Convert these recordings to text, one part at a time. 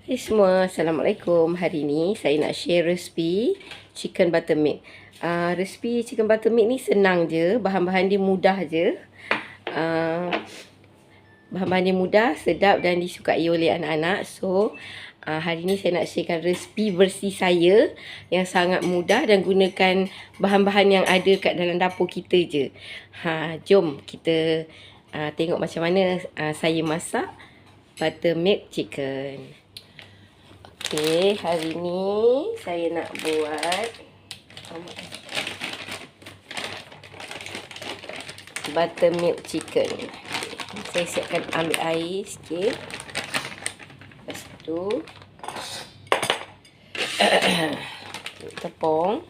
Hai semua, Assalamualaikum. Hari ni saya nak share resipi chicken buttermilk. Resipi chicken buttermilk ni senang je, bahan-bahan dia mudah je. Bahan-bahan dia mudah, sedap dan disukai oleh anak-anak. So, hari ni saya nak sharekan resipi versi saya yang sangat mudah dan gunakan bahan-bahan yang ada kat dalam dapur kita je. Jom kita tengok macam mana saya masak buttermilk chicken. Okey, hari ni saya nak buat buttermilk chicken. Saya siapkan ambil air sikit. Lepas tu tepung.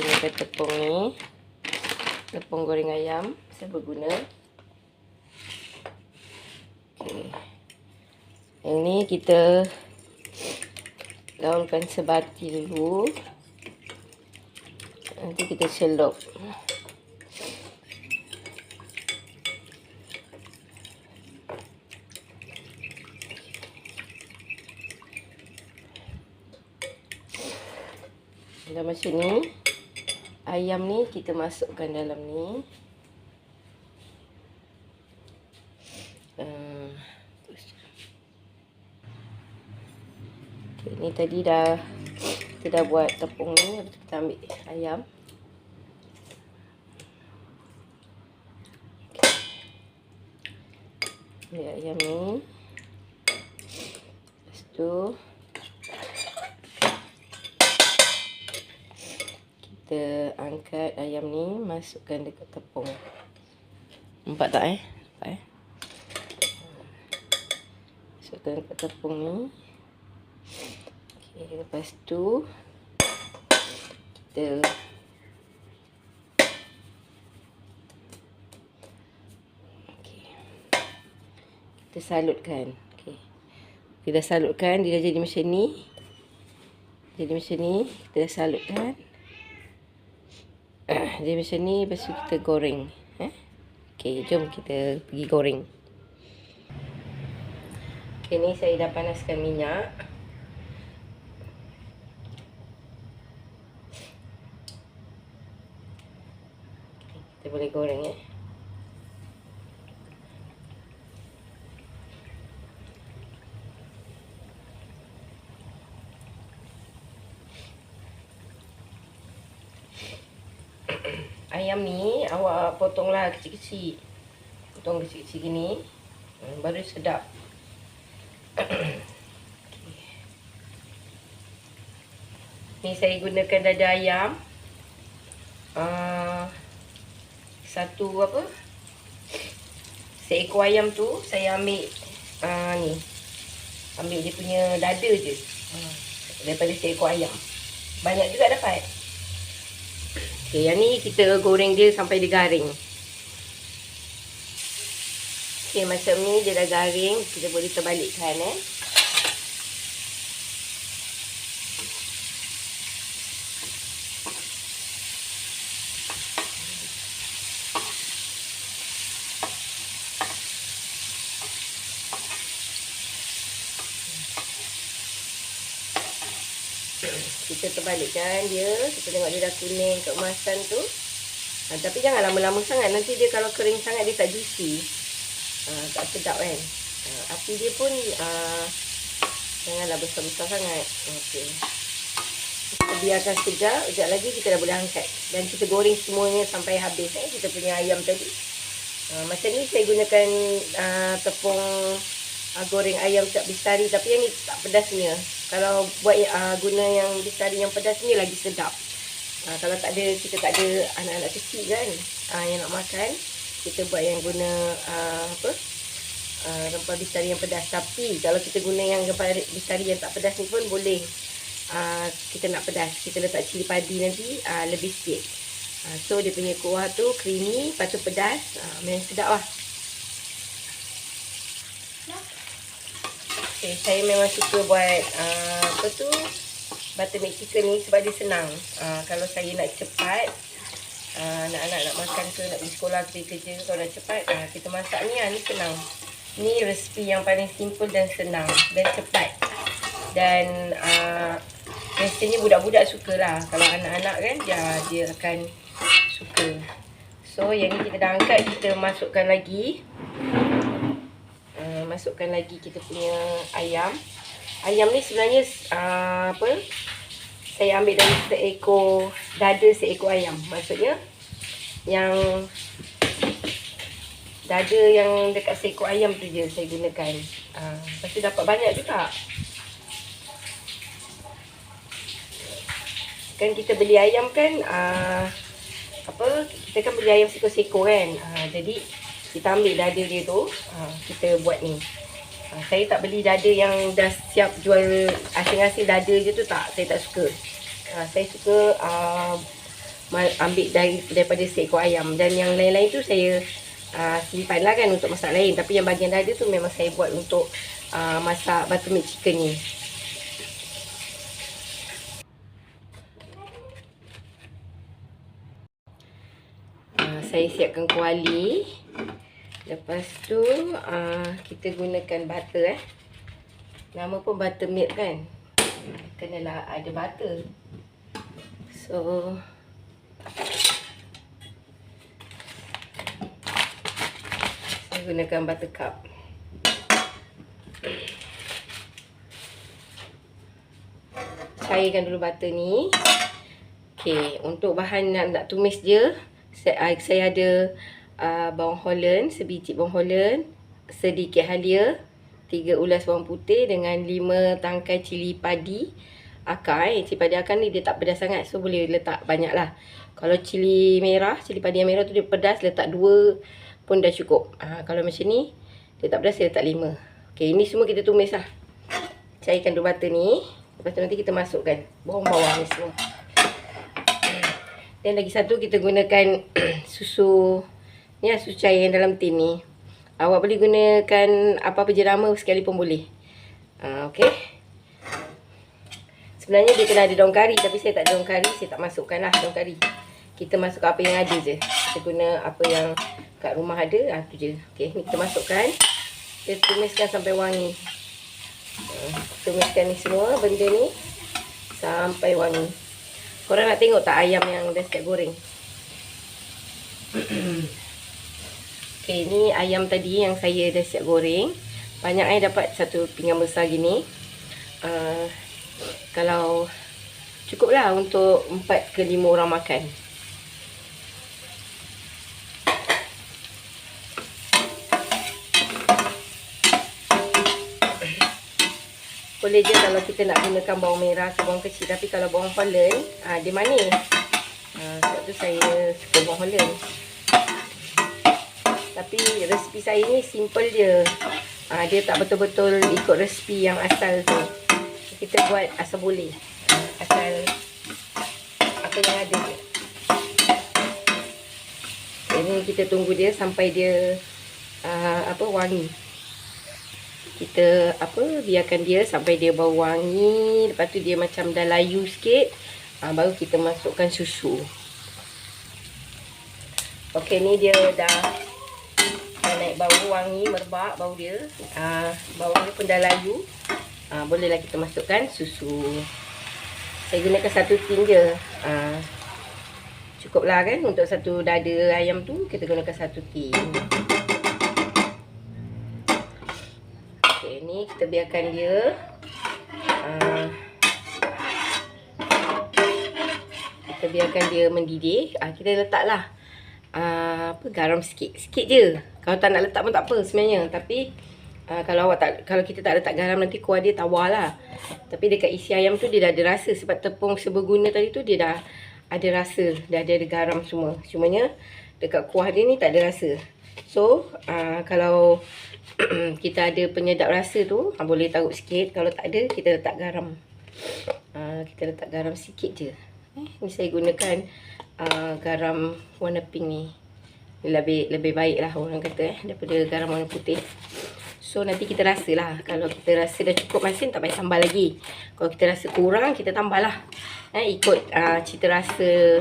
Gunakan tepung ni. Tepung goreng ayam saya berguna. Okey. Yang ni kita gaulkan sebati dulu. Nanti kita celup. Dah macam ni. Ayam ni kita masukkan dalam ni. Ni tadi kita dah buat tepung ni. Lepas tu kita ambil ayam. Ambil ayam ni. Lepas tu kita angkat ayam ni, masukkan dekat tepung. Nampak tak Nampak Masukkan dekat tepung ni. Okay, lepas tu kita salutkan. Okay. Kita dah salutkan, dia dah jadi macam ni. Jadi macam ni, kita dah salutkan. Jadi macam ni, lepas tu kita goreng. Okay, jom kita pergi goreng. Okay, ni saya dah panaskan minyak. Kita boleh goreng Ayam ni awak potonglah kecil-kecil. Potong kecil-kecil gini. Baru sedap. Ni saya gunakan dada ayam. Seekor ayam tu saya ambil ni. Ambil dia punya dada je. Daripada seekor ayam. Banyak juga dapat. Okay, yang ni kita goreng dia sampai dia garing. Okay, macam ni dia dah garing. Kita boleh terbalikkan Kita terbalikkan dia. Kita tengok dia dah kuning keemasan tu. Tapi jangan lama-lama sangat. Nanti dia kalau kering sangat dia tak juicy. Tak sedap kan. Api dia pun janganlah besar-besar sangat. Okey. Kita biarkan sekejap. Sekejap lagi kita dah boleh angkat. Dan kita goreng semuanya sampai habis. Kita punya ayam tadi. Macam ni saya gunakan tepung goreng ayam cap bestari. Tapi yang ni tak pedasnya. Kalau buat guna yang bestari yang pedas ni lagi sedap. Kalau tak ada, kita tak ada anak-anak kecil kan yang nak makan, kita buat yang guna rempah bestari yang pedas. Tapi kalau kita guna yang rempah bestari yang tak pedas ni pun boleh. Kita nak pedas, kita letak cili padi nanti lebih sikit. So dia punya kuah tu creamy, lepas tu pedas, memang sedap lah. Okay, saya memang suka buat buttermilk chicken ni sebab dia senang. Kalau saya nak cepat, anak-anak nak makan ke, nak pergi sekolah, pergi kerja, kalau nak cepat, kita masak ni, ni senang. Ni resipi yang paling simple dan senang dan cepat. Dan biasanya budak-budak sukalah. Kalau anak-anak kan dia akan suka. So yang ni kita dah angkat, kita masukkan lagi. Masukkan lagi kita punya ayam. Ayam ni sebenarnya saya ambil dari dada seekor ayam. Maksudnya yang dada yang dekat seekor ayam tu je saya gunakan. Lepas tu dapat banyak juga. Kan kita beli ayam kan, kita kan beli ayam sekor-sekor kan. Jadi kita ambil dada dia tu, kita buat ni. Saya tak beli dada yang dah siap jual asing-asing dada je tu, tak. Saya tak suka. Saya suka ambil daripada seekor ayam. Dan yang lain-lain tu saya simpan lah kan untuk masak lain. Tapi yang bahagian dada tu memang saya buat untuk masak buttermilk chicken ni. Saya siapkan kuali. Lepas tu kita gunakan butter Nama pun buttermilk kan. Kenalah ada butter. So saya gunakan buttercup. Cairkan dulu butter ni. Okey, untuk bahan nak tumis je, saya ada bawang holland, sebiji bawang holland, sedikit halia, 3 ulas bawang putih dengan 5 tangkai cili padi akar. Cili padi akar ni dia tak pedas sangat, so boleh letak banyak lah. Kalau cili padi yang merah tu dia pedas, letak 2 pun dah cukup. Kalau macam ni dia tak pedas, saya letak 5. Okay, ini semua kita tumis lah. Cairkan dulu butter ni. Lepas tu nanti kita masukkan bawang-bawang ni semua. Dan lagi satu, kita gunakan susu ni lah, susu cair yang dalam tin ni. Awak boleh gunakan apa-apa jenama sekalipun boleh. Okey. Sebenarnya dia kena ada daun kari, tapi saya tak ada daun kari, saya tak masukkan lah daun kari. Kita masuk apa yang ada je. Kita guna apa yang kat rumah ada, tu je. Okey, ni kita masukkan. Kita tumiskan sampai wangi. Tumiskan ni semua benda ni sampai wangi. Korang nak tengok tak ayam yang dah siap goreng? Okay, ni ayam tadi yang saya dah siap goreng. Banyak dapat satu pinggan besar gini. Kalau cukup lah untuk 4 ke 5 orang makan. Boleh je kalau kita nak gunakan bawang merah atau bawang kecil. Tapi kalau bawang holland, dia manis. Sebab tu saya suka bawang holland. Tapi resipi saya ni simple je. Dia tak betul-betul ikut resipi yang asal tu. Kita buat asal boleh. Asal apa yang ada je. Ini kita tunggu dia sampai dia wangi. Kita biarkan dia sampai dia bau wangi. Lepas tu dia macam dah layu sikit. Baru kita masukkan susu. Okey, ni dia dah naik bau wangi, merebak bau dia. Bau dia pun dah layu. Bolehlah kita masukkan susu. Saya gunakan 1 tin je. Cukuplah kan untuk satu dada ayam tu, kita gunakan 1 tin. Okey, ni kita biarkan dia kita biarkan dia mendidih. Kita letaklah garam sikit je. Kalau tak nak letak pun tak apa sebenarnya. Tapi kalau kita tak letak garam, nanti kuah dia tawar lah. Tapi dekat isi ayam tu dia dah ada rasa. Sebab tepung seberguna tadi tu dia dah ada rasa. Dah ada garam semua. Cumanya dekat kuah dia ni tak ada rasa. So kalau kita ada penyedap rasa tu, boleh taruh sikit. Kalau tak ada, kita letak garam. Kita letak garam sikit je. Ni saya gunakan garam warna pink ni. Lebih baik lah orang kata daripada garam warna putih. So nanti kita rasa lah. Kalau kita rasa dah cukup masin, tak payah tambah lagi. Kalau kita rasa kurang, kita tambah lah. Ikut cita rasa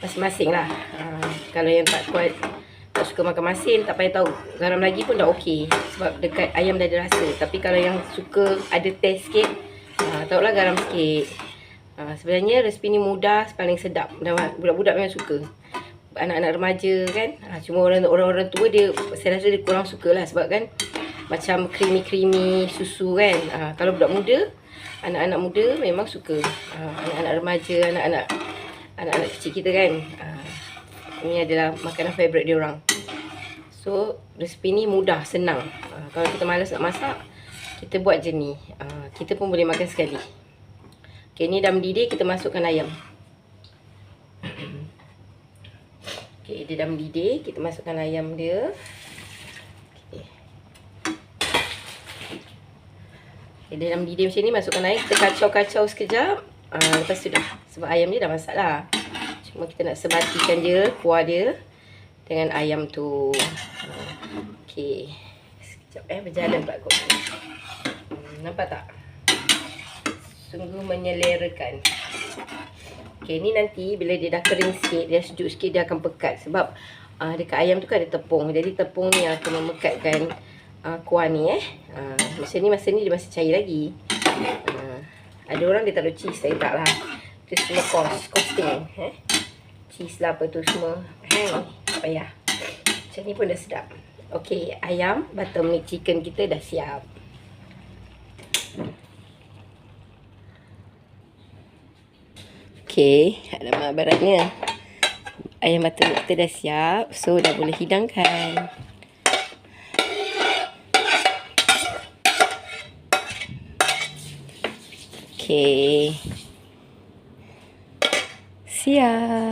masing-masing lah. Kalau yang tak kuat tak suka makan masin, tak payah tahu. Garam lagi pun dah okey. Sebab dekat ayam dah ada rasa. Tapi kalau yang suka ada taste sikit, taruhlah garam sikit. Sebenarnya resipi ni mudah, paling sedap. Budak-budak memang suka. Anak-anak remaja kan. Cuma orang-orang tua dia, saya rasa dia kurang suka lah. Sebab kan macam creamy susu kan. Kalau budak muda, anak-anak muda memang suka. Anak-anak remaja, anak-anak kecil kita kan. Ini adalah makanan favourite dia orang. So resipi ni mudah, senang. Kalau kita malas nak masak, kita buat je ni. Kita pun boleh makan sekali. Okay, ni dah mendidih, kita masukkan ayam. Okay, dia dah mendidih, kita masukkan ayam dia. Okay, dia dah mendidih macam ni, masukkan air, kita kacau-kacau sekejap. Lepas tu dah, sebab ayam dia dah masak lah. Cuma kita nak sebatikan je kuah dia dengan ayam tu. Okay, sekejap berjalan pula kot. Nampak tak? Sungguh menyelerakan. Okay, ni nanti bila dia dah kering sikit, dia sejuk sikit, dia akan pekat. Sebab dekat ayam tu kan ada tepung. Jadi tepung ni akan memekatkan kuah ni masa ni dia masih cair lagi. Ada orang dia taruh cheese, saya tak lah. Itu semua costing. Cheese lah apa tu semua. Tak payah. Macam ni pun dah sedap. Okay, ayam buttermilk chicken kita dah siap. Okay, alamak baratnya. Ayam buttermilk kita dah siap. So, dah boleh hidangkan. Okay. Siap.